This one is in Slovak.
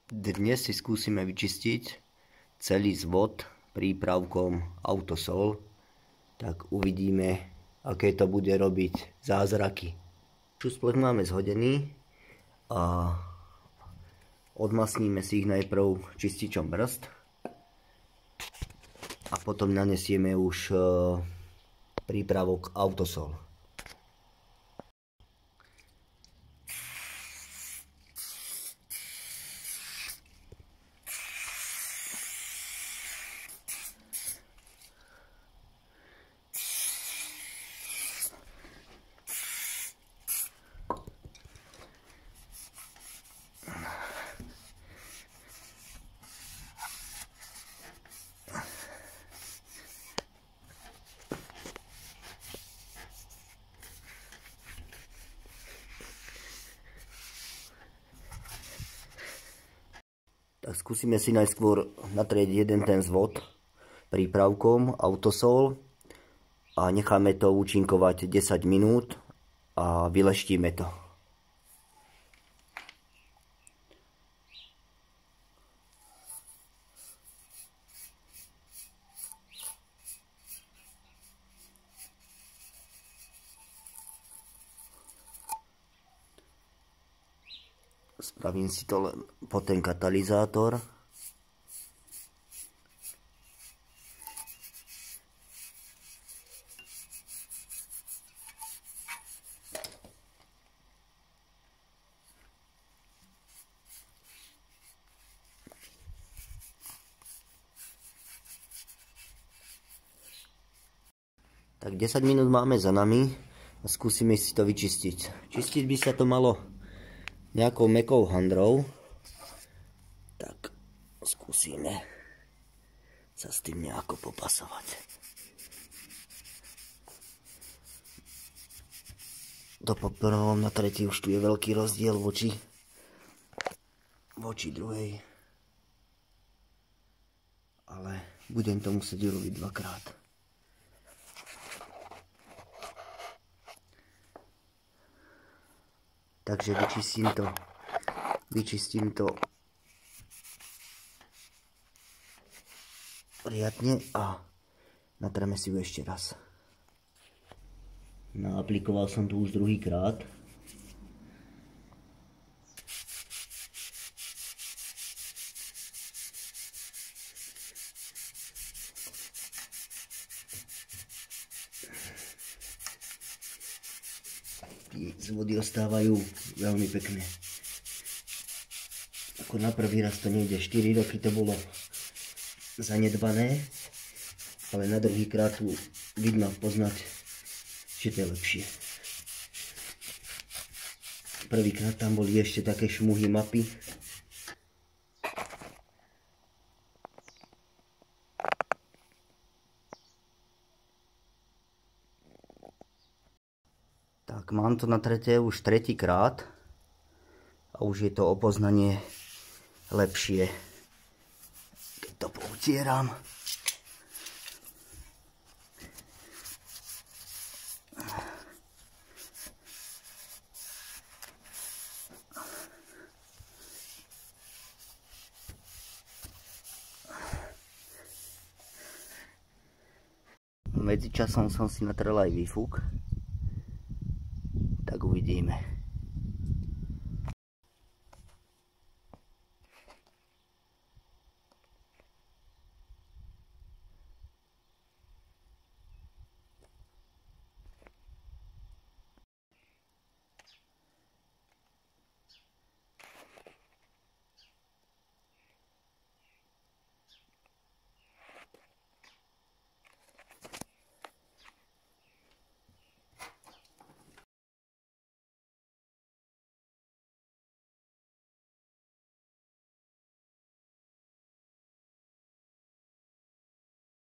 Dnes si skúsime vyčistiť celý zvod prípravkom Autosol, tak uvidíme, aké to bude robiť zázraky. Šusplek máme zhodený a odmasníme si ich najprv čističom brzd a potom nanesieme už prípravok Autosol. Tak skúsime si najskôr natrieť jeden ten zvod prípravkom Autosol a necháme to účinkovať 10 minút a vyleštíme to. Spravím si to len po ten katalizátor. Tak 10 minút máme za nami a skúsime si to vyčistiť. Čistiť by sa to malo nejakou mäkkou handrou, tak skúsime sa s tým nejako popasovať. Do prvom na tretí už tu je veľký rozdiel voči druhej, ale budem to musieť urobiť dvakrát. Takže vyčistím to riadne a natreme si ho ešte raz. Naaplikoval som tu už druhýkrát. Z vody ostávajú veľmi pekné. Ako na prvý raz to nejde, 4 roky to bolo zanedbané, ale na druhý krát tu vidno poznať, že to je lepšie. Prvýkrát tam boli ešte také šmuhy mapy. Tak mám to natreté už tretíkrát a už je to opoznanie lepšie, keď to poutieram. Medzičasom som si natrel aj výfuk.